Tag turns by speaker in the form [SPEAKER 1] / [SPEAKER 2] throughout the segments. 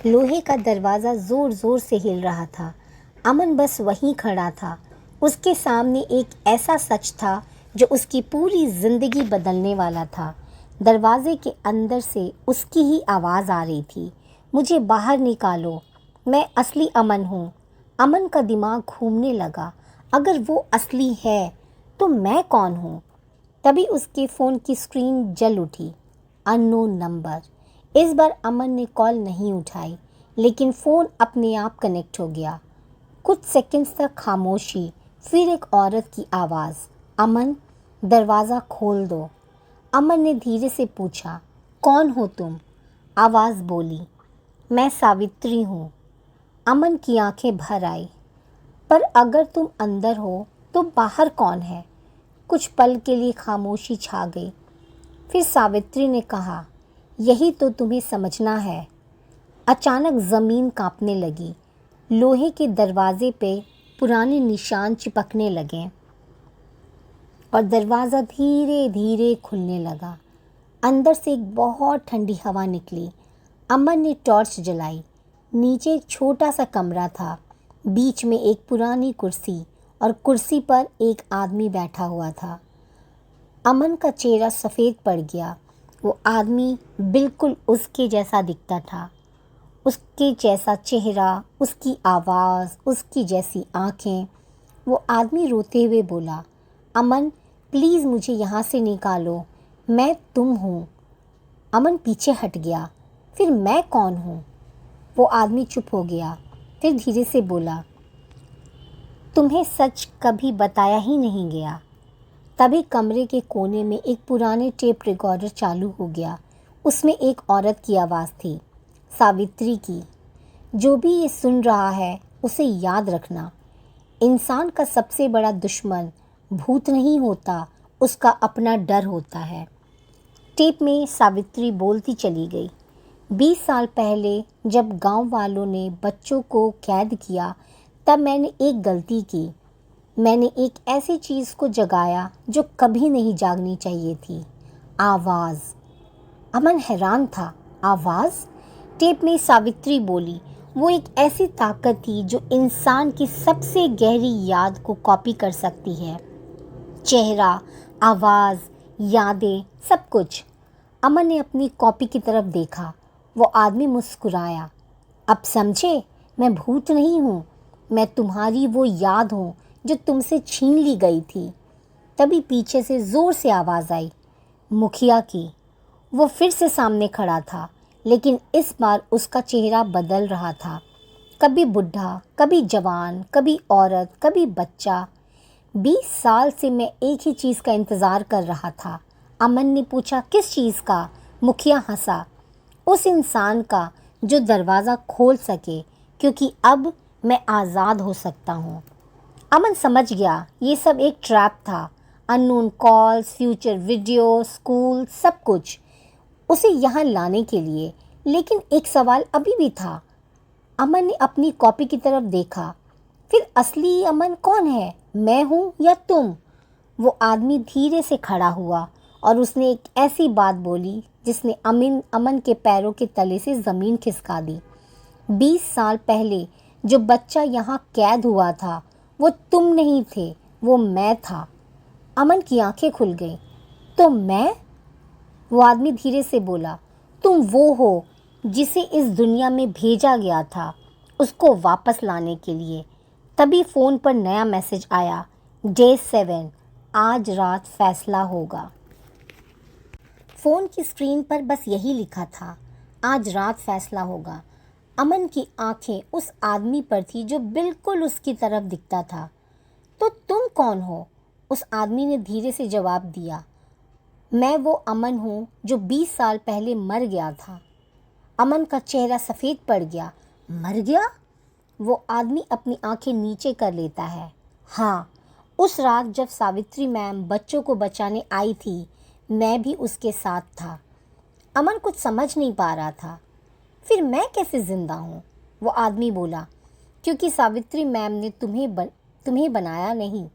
[SPEAKER 1] लोहे का दरवाज़ा ज़ोर ज़ोर से हिल रहा था। अमन बस वहीं खड़ा था। उसके सामने एक ऐसा सच था जो उसकी पूरी ज़िंदगी बदलने वाला था। दरवाजे के अंदर से उसकी ही आवाज़ आ रही थी, मुझे बाहर निकालो, मैं असली अमन हूँ। अमन का दिमाग घूमने लगा, अगर वो असली है तो मैं कौन हूँ? तभी उसके फ़ोन की स्क्रीन जल उठी। Unknown number. इस बार अमन ने कॉल नहीं उठाई, लेकिन फ़ोन अपने आप कनेक्ट हो गया। कुछ सेकंड्स तक खामोशी, फिर एक औरत की आवाज़, अमन, दरवाज़ा खोल दो। अमन ने धीरे से पूछा, कौन हो तुम? आवाज़ बोली, मैं सावित्री हूँ। अमन की आंखें भर आई। पर अगर तुम अंदर हो तो बाहर कौन है? कुछ पल के लिए खामोशी छा गई। फिर सावित्री ने कहा, यही तो तुम्हें समझना है। अचानक ज़मीन कांपने लगी। लोहे के दरवाजे पे पुराने निशान चिपकने लगे और दरवाज़ा धीरे धीरे खुलने लगा। अंदर से एक बहुत ठंडी हवा निकली। अमन ने टॉर्च जलाई। नीचे एक छोटा सा कमरा था। बीच में एक पुरानी कुर्सी और कुर्सी पर एक आदमी बैठा हुआ था। अमन का चेहरा सफ़ेद पड़ गया। वो आदमी बिल्कुल उसके जैसा दिखता था। उसके जैसा चेहरा, उसकी आवाज़, उसकी जैसी आँखें। वो आदमी रोते हुए बोला, अमन प्लीज़ मुझे यहाँ से निकालो, मैं तुम हूँ। अमन पीछे हट गया। फिर मैं कौन हूँ? वो आदमी चुप हो गया। फिर धीरे से बोला, तुम्हें सच कभी बताया ही नहीं गया। तभी कमरे के कोने में एक पुराने टेप रिकॉर्डर चालू हो गया। उसमें एक औरत की आवाज़ थी, सावित्री की। जो भी ये सुन रहा है उसे याद रखना, इंसान का सबसे बड़ा दुश्मन भूत नहीं होता, उसका अपना डर होता है। टेप में सावित्री बोलती चली गई, 20 साल पहले जब गांव वालों ने बच्चों को कैद किया, तब मैंने एक गलती की। मैंने एक ऐसी चीज़ को जगाया जो कभी नहीं जागनी चाहिए थी, आवाज़। अमन हैरान था, आवाज़? टेप में सावित्री बोली, वो एक ऐसी ताकत थी जो इंसान की सबसे गहरी याद को कॉपी कर सकती है। चेहरा, आवाज़, यादें, सब कुछ। अमन ने अपनी कॉपी की तरफ देखा। वो आदमी मुस्कुराया, अब समझे, मैं भूत नहीं हूँ, मैं तुम्हारी वो याद हूँ जो तुमसे छीन ली गई थी। तभी पीछे से ज़ोर से आवाज़ आई, मुखिया की। वो फिर से सामने खड़ा था, लेकिन इस बार उसका चेहरा बदल रहा था। कभी बुढ़ा, कभी जवान, कभी औरत, कभी बच्चा। 20 साल से मैं एक ही चीज़ का इंतज़ार कर रहा था। अमन ने पूछा, किस चीज़ का? मुखिया हंसा, उस इंसान का जो दरवाज़ा खोल सके, क्योंकि अब मैं आज़ाद हो सकता हूँ। अमन समझ गया ये सब एक ट्रैप था। Unknown calls, future video, school, सब कुछ उसे यहाँ लाने के लिए। लेकिन एक सवाल अभी भी था। अमन ने अपनी कॉपी की तरफ देखा। फिर असली अमन कौन है, मैं हूँ या तुम? वो आदमी धीरे से खड़ा हुआ और उसने एक ऐसी बात बोली जिसने अमन के पैरों के तले से ज़मीन खिसका दी। 20 साल पहले जो बच्चा यहाँ कैद हुआ था, वो तुम नहीं थे, वो मैं था। अमन की आंखें खुल गईं। तो मैं? वो आदमी धीरे से बोला, तुम वो हो जिसे इस दुनिया में भेजा गया था, उसको वापस लाने के लिए। तभी फ़ोन पर नया मैसेज आया, डे 7, आज रात फैसला होगा। फ़ोन की स्क्रीन पर बस यही लिखा था, आज रात फैसला होगा। अमन की आंखें उस आदमी पर थी जो बिल्कुल उसकी तरफ दिखता था। तो तुम कौन हो? उस आदमी ने धीरे से जवाब दिया, मैं वो अमन हूँ जो 20 साल पहले मर गया था। अमन का चेहरा सफ़ेद पड़ गया। मर गया? वो आदमी अपनी आंखें नीचे कर लेता है। हाँ, उस रात जब सावित्री मैम बच्चों को बचाने आई थी, मैं भी उसके साथ था। अमन कुछ समझ नहीं पा रहा था। फिर मैं कैसे ज़िंदा हूँ? वो आदमी बोला, क्योंकि सावित्री मैम ने तुम्हें बनाया नहीं,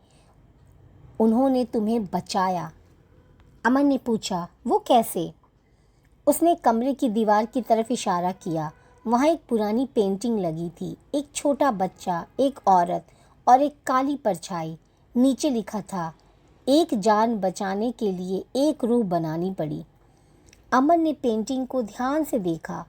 [SPEAKER 1] उन्होंने तुम्हें बचाया। अमन ने पूछा, वो कैसे? उसने कमरे की दीवार की तरफ इशारा किया। वहाँ एक पुरानी पेंटिंग लगी थी, एक छोटा बच्चा, एक औरत और एक काली परछाई। नीचे लिखा था, एक जान बचाने के लिए एक रूह बनानी पड़ी। अमन ने पेंटिंग को ध्यान से देखा।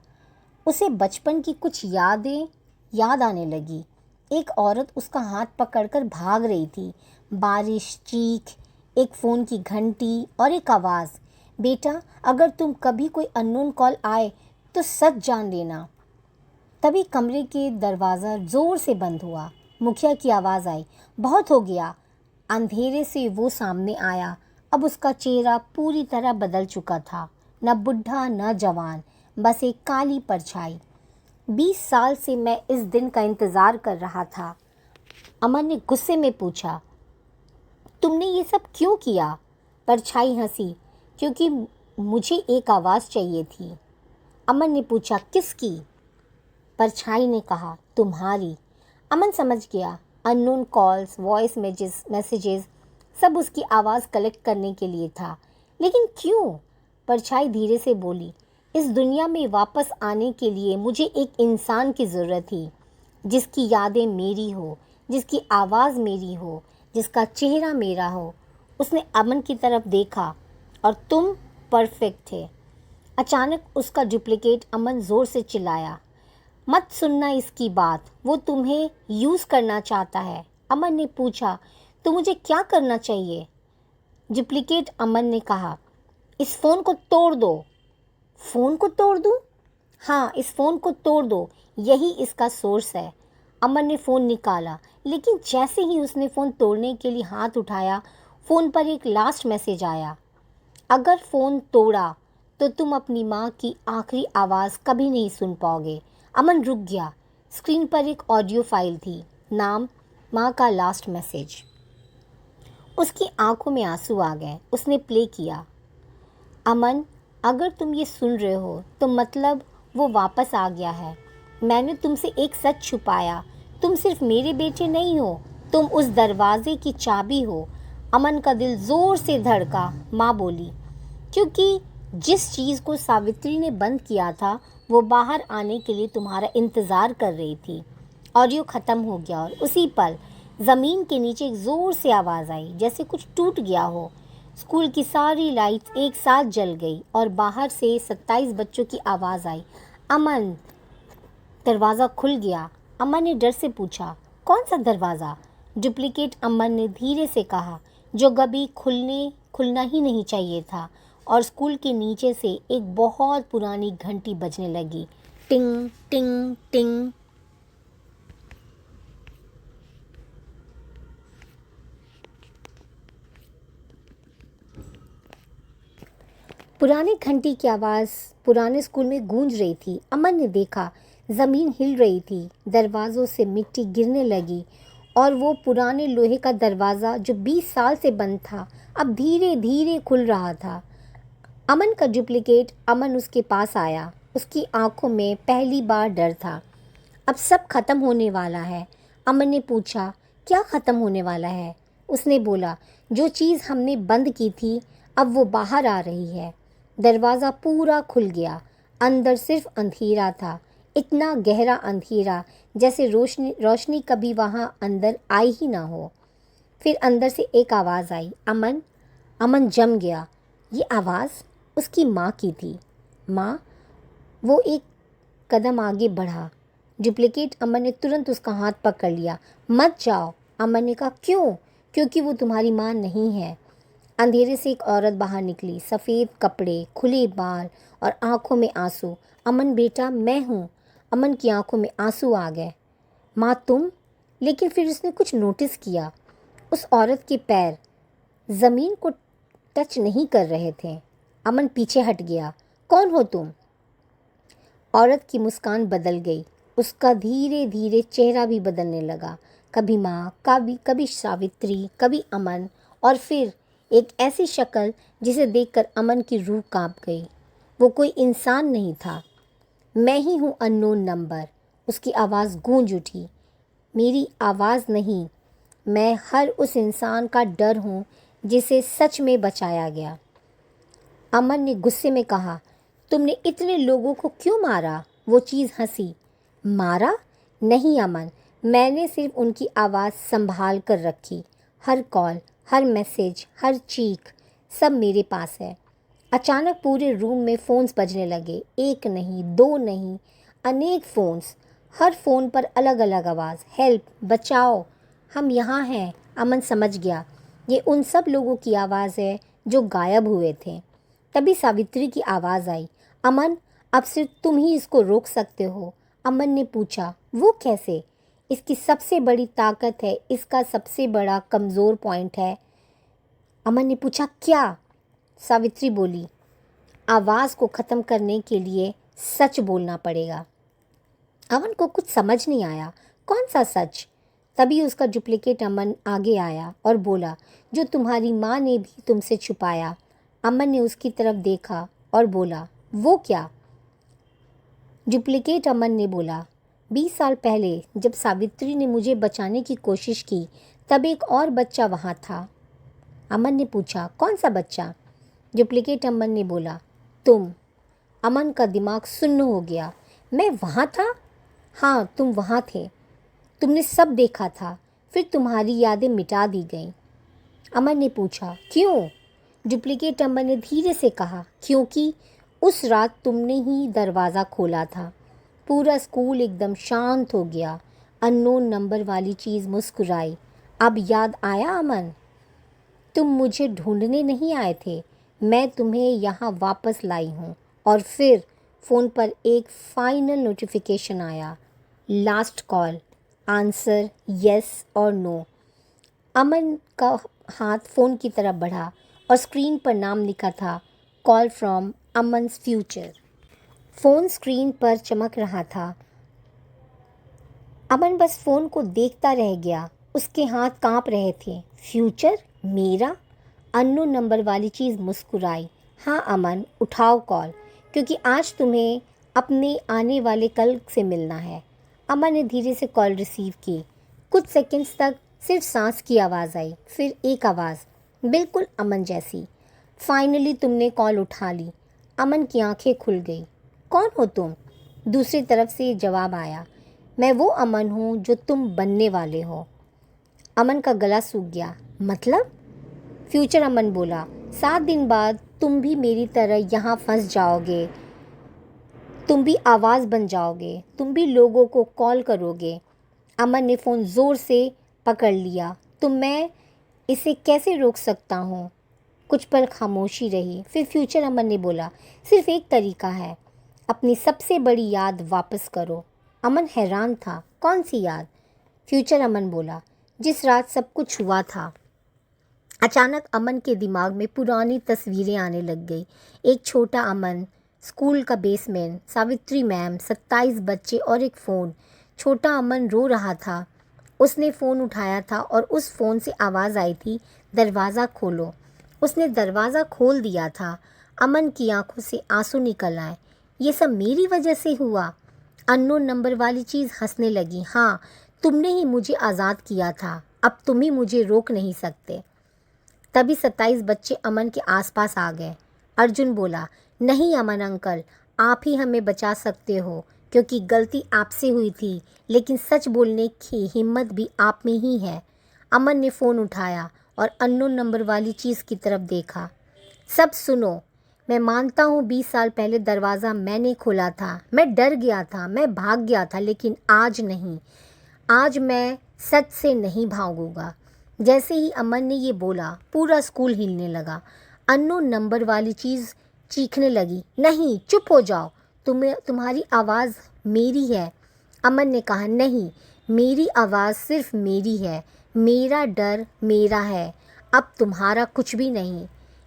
[SPEAKER 1] उसे बचपन की कुछ यादें याद आने लगी। एक औरत उसका हाथ पकड़कर भाग रही थी। बारिश, चीख, एक फ़ोन की घंटी और एक आवाज़, बेटा अगर तुम कभी कोई अननोन कॉल आए तो सच जान लेना। तभी कमरे के दरवाज़ा ज़ोर से बंद हुआ। मुखिया की आवाज़ आई, बहुत हो गया। अंधेरे से वो सामने आया। अब उसका चेहरा पूरी तरह बदल चुका था, न बुढ़ा न जवान, बस एक काली परछाई। 20 साल से मैं इस दिन का इंतज़ार कर रहा था। अमन ने गुस्से में पूछा, तुमने ये सब क्यों किया? परछाई हंसी, क्योंकि मुझे एक आवाज़ चाहिए थी। अमन ने पूछा, किसकी? परछाई ने कहा, तुम्हारी। अमन समझ गया, अननोन कॉल्स, वॉइस मैसेजेस सब उसकी आवाज़ कलेक्ट करने के लिए था। लेकिन क्यों? परछाई धीरे से बोली, इस दुनिया में वापस आने के लिए मुझे एक इंसान की ज़रूरत थी, जिसकी यादें मेरी हो, जिसकी आवाज़ मेरी हो, जिसका चेहरा मेरा हो। उसने अमन की तरफ देखा और तुम परफेक्ट थे। अचानक उसका डुप्लीकेट अमन ज़ोर से चिल्लाया, मत सुनना इसकी बात, वो तुम्हें यूज़ करना चाहता है। अमन ने पूछा, तो मुझे क्या करना चाहिए? डुप्लीकेट अमन ने कहा, इस फ़ोन को तोड़ दो। फ़ोन को तोड़ दूँ? हाँ, इस फ़ोन को तोड़ दो, यही इसका सोर्स है। अमन ने फ़ोन निकाला, लेकिन जैसे ही उसने फ़ोन तोड़ने के लिए हाथ उठाया, फ़ोन पर एक लास्ट मैसेज आया, अगर फ़ोन तोड़ा तो तुम अपनी माँ की आखिरी आवाज़ कभी नहीं सुन पाओगे। अमन रुक गया। स्क्रीन पर एक ऑडियो फाइल थी, नाम, माँ का लास्ट मैसेज। उसकी आंखों में आंसू आ गए। उसने प्ले किया, अमन अगर तुम ये सुन रहे हो तो मतलब वो वापस आ गया है। मैंने तुमसे एक सच छुपाया, तुम सिर्फ मेरे बेटे नहीं हो, तुम उस दरवाजे की चाबी हो। अमन का दिल ज़ोर से धड़का। माँ बोली, क्योंकि जिस चीज़ को सावित्री ने बंद किया था वो बाहर आने के लिए तुम्हारा इंतज़ार कर रही थी। ऑडियो ख़त्म हो गया और उसी पल ज़मीन के नीचे एक ज़ोर से आवाज़ आई, जैसे कुछ टूट गया हो। स्कूल की सारी लाइट्स एक साथ जल गई और बाहर से 27 बच्चों की आवाज़ आई, अमन। दरवाज़ा खुल गया। अमन ने डर से पूछा, कौन सा दरवाज़ा? डुप्लीकेट अमन ने धीरे से कहा, जो कभी खुलना ही नहीं चाहिए था। और स्कूल के नीचे से एक बहुत पुरानी घंटी बजने लगी, टिंग टिंग टिंग। पुरानी घंटी की आवाज़ पुराने स्कूल में गूंज रही थी। अमन ने देखा, ज़मीन हिल रही थी, दरवाज़ों से मिट्टी गिरने लगी और वो पुराने लोहे का दरवाज़ा जो 20 साल से बंद था, अब धीरे धीरे खुल रहा था। अमन का डुप्लीकेट अमन उसके पास आया। उसकी आंखों में पहली बार डर था। अब सब खत्म होने वाला है। अमन ने पूछा, क्या ख़त्म होने वाला है? उसने बोला, जो चीज़ हमने बंद की थी अब वो बाहर आ रही है। दरवाज़ा पूरा खुल गया। अंदर सिर्फ अंधेरा था, इतना गहरा अंधेरा जैसे रोशनी कभी वहाँ अंदर आई ही ना हो। फिर अंदर से एक आवाज़ आई, अमन। अमन जम गया। ये आवाज़ उसकी माँ की थी। माँ। वो एक कदम आगे बढ़ा। डुप्लीकेट अमन ने तुरंत उसका हाथ पकड़ लिया। मत जाओ। अमन ने कहा, क्यों? क्योंकि वो तुम्हारी माँ नहीं है। अंधेरे से एक औरत बाहर निकली, सफ़ेद कपड़े, खुले बाल और आंखों में आंसू। अमन बेटा, मैं हूँ। अमन की आंखों में आंसू आ गए। माँ तुम? लेकिन फिर उसने कुछ नोटिस किया। उस औरत के पैर ज़मीन को टच नहीं कर रहे थे। अमन पीछे हट गया। कौन हो तुम? औरत की मुस्कान बदल गई। उसका धीरे धीरे चेहरा भी बदलने लगा। कभी माँ, कभी सावित्री, कभी अमन, और फिर एक ऐसी शक्ल जिसे देखकर अमन की रूह कांप गई। वो कोई इंसान नहीं था। मैं ही हूँ अननोन नंबर। उसकी आवाज़ गूंज उठी। मेरी आवाज़ नहीं, मैं हर उस इंसान का डर हूँ जिसे सच में बचाया गया। अमन ने गुस्से में कहा, तुमने इतने लोगों को क्यों मारा? वो चीज़ हंसी। मारा? नहीं अमन, मैंने सिर्फ उनकी आवाज़ संभाल कर रखी। हर कॉल, हर मैसेज, हर चीख, सब मेरे पास है। अचानक पूरे रूम में फ़ोन्स बजने लगे। एक नहीं, दो नहीं, अनेक फ़ोन्स। हर फ़ोन पर अलग अलग आवाज़। हेल्प, बचाओ, हम यहाँ हैं। अमन समझ गया, ये उन सब लोगों की आवाज़ है जो गायब हुए थे। तभी सावित्री की आवाज़ आई, अमन, अब सिर्फ तुम ही इसको रोक सकते हो। अमन ने पूछा, वो कैसे? इसकी सबसे बड़ी ताकत है, इसका सबसे बड़ा कमज़ोर पॉइंट है। अमन ने पूछा, क्या? सावित्री बोली, आवाज़ को ख़त्म करने के लिए सच बोलना पड़ेगा। अमन को कुछ समझ नहीं आया, कौन सा सच? तभी उसका डुप्लीकेट अमन आगे आया और बोला, जो तुम्हारी माँ ने भी तुमसे छुपाया। अमन ने उसकी तरफ देखा और बोला, वो क्या? डुप्लीकेट अमन ने बोला, 20 साल पहले जब सावित्री ने मुझे बचाने की कोशिश की, तब एक और बच्चा वहाँ था। अमन ने पूछा, कौन सा बच्चा? डुप्लीकेट अमन ने बोला, तुम। अमन का दिमाग सुन्न हो गया। मैं वहाँ था? हाँ, तुम वहाँ थे। तुमने सब देखा था, फिर तुम्हारी यादें मिटा दी गईं। अमन ने पूछा, क्यों? डुप्लीकेट अमन ने धीरे से कहा, क्योंकि उस रात तुमने ही दरवाज़ा खोला था। पूरा स्कूल एकदम शांत हो गया। अननोन नंबर वाली चीज़ मुस्कुराई। अब याद आया अमन? तुम मुझे ढूंढने नहीं आए थे, मैं तुम्हें यहाँ वापस लाई हूँ। और फिर फ़ोन पर एक फाइनल नोटिफिकेशन आया, लास्ट कॉल, आंसर येस और नो। अमन का हाथ फ़ोन की तरफ बढ़ा और स्क्रीन पर नाम लिखा था, call from Aman's future. Phone screen पर चमक रहा था। अमन बस फ़ोन को देखता रह गया। उसके हाथ कांप रहे थे। फ्यूचर? मेरा? अननोन नंबर वाली चीज़ मुस्कुराई। हाँ अमन, उठाओ कॉल, क्योंकि आज तुम्हें अपने आने वाले कल से मिलना है। अमन ने धीरे से कॉल रिसीव की। कुछ सेकंड्स तक सिर्फ सांस की आवाज़ आई, फिर एक आवाज़, बिल्कुल अमन जैसी। फाइनली तुमने कॉल उठा ली। अमन की आंखें खुल गई। कौन हो तुम? दूसरी तरफ से जवाब आया, मैं वो अमन हूँ जो तुम बनने वाले हो। अमन का गला सूख गया। मतलब? फ्यूचर अमन बोला, 7 दिन बाद तुम भी मेरी तरह यहाँ फंस जाओगे। तुम भी आवाज़ बन जाओगे, तुम भी लोगों को कॉल करोगे। अमन ने फ़ोन ज़ोर से पकड़ लिया। तो मैं इसे कैसे रोक सकता हूँ? कुछ पल खामोशी रही। फिर फ्यूचर अमन ने बोला, सिर्फ एक तरीका है, अपनी सबसे बड़ी याद वापस करो। अमन हैरान था, कौन सी याद? फ्यूचर अमन बोला, जिस रात सब कुछ हुआ था। अचानक अमन के दिमाग में पुरानी तस्वीरें आने लग गई। एक छोटा अमन, स्कूल का बेसमेंट, सावित्री मैम, 27 बच्चे और एक फ़ोन। छोटा अमन रो रहा था। उसने फ़ोन उठाया था और उस फ़ोन से आवाज़ आई थी, दरवाज़ा खोलो। उसने दरवाज़ा खोल दिया था। अमन की आंखों से आंसू निकल आए। ये सब मेरी वजह से हुआ। अननोन नंबर वाली चीज़ हंसने लगी। हाँ, तुमने ही मुझे आज़ाद किया था, अब तुम ही मुझे रोक नहीं सकते। तभी 27 बच्चे अमन के आसपास आ गए। अर्जुन बोला, नहीं अमन अंकल, आप ही हमें बचा सकते हो, क्योंकि गलती आपसे हुई थी, लेकिन सच बोलने की हिम्मत भी आप में ही है। अमन ने फ़ोन उठाया और अननोन नंबर वाली चीज़ की तरफ देखा। सब सुनो, मैं मानता हूँ 20 साल पहले दरवाज़ा मैंने खोला था। मैं डर गया था, मैं भाग गया था, लेकिन आज नहीं। आज मैं सच से नहीं भागूंगा। जैसे ही अमन ने ये बोला, पूरा स्कूल हिलने लगा। अननोन नंबर वाली चीज़ चीखने लगी, नहीं, चुप हो जाओ, तुम्हारी आवाज़ मेरी है। अमन ने कहा, नहीं, मेरी आवाज़ सिर्फ मेरी है, मेरा डर मेरा है, अब तुम्हारा कुछ भी नहीं।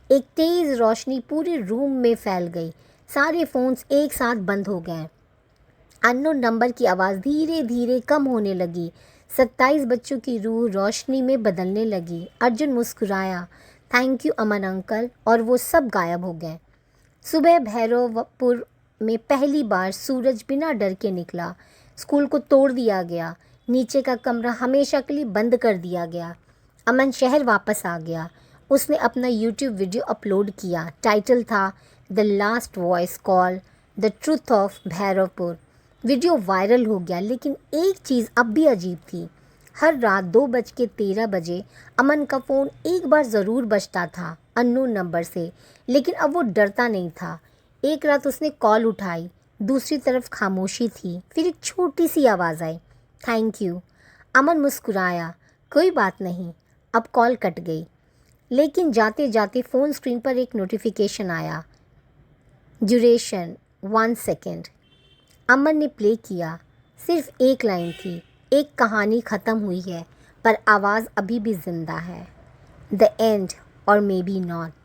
[SPEAKER 1] एक तेज़ रोशनी पूरे रूम में फैल गई। सारे फ़ोन्स एक साथ बंद हो गए। अननोन नंबर की आवाज़ धीरे धीरे कम होने लगी। 27 बच्चों की रूह रोशनी में बदलने लगी। अर्जुन मुस्कुराया, थैंक यू अमन अंकल, और वो सब गायब हो गए। सुबह भैरवपुर में पहली बार सूरज बिना डर के निकला। स्कूल को तोड़ दिया गया। नीचे का कमरा हमेशा के लिए बंद कर दिया गया। अमन शहर वापस आ गया। उसने अपना यूट्यूब वीडियो अपलोड किया। टाइटल था the last voice call the truth of Bhairavpur. Video viral हो गया, लेकिन एक चीज़ अब भी अजीब थी। हर रात 2:13 बजे अमन का फ़ोन एक बार ज़रूर बजता था, अननोन नंबर से, लेकिन अब वो डरता नहीं था। एक रात उसने कॉल उठाई, दूसरी तरफ खामोशी थी। फिर एक छोटी सी आवाज़ आई, थैंक यू। अमन मुस्कुराया, कोई बात नहीं। अब कॉल कट गई, लेकिन जाते जाते फ़ोन स्क्रीन पर एक नोटिफिकेशन आया, ड्यूरेशन 1 सेकेंड। अमन ने प्ले किया। सिर्फ एक लाइन थी, एक कहानी ख़त्म हुई है, पर आवाज़ अभी भी ज़िंदा है। द एंड और मे बी नॉट।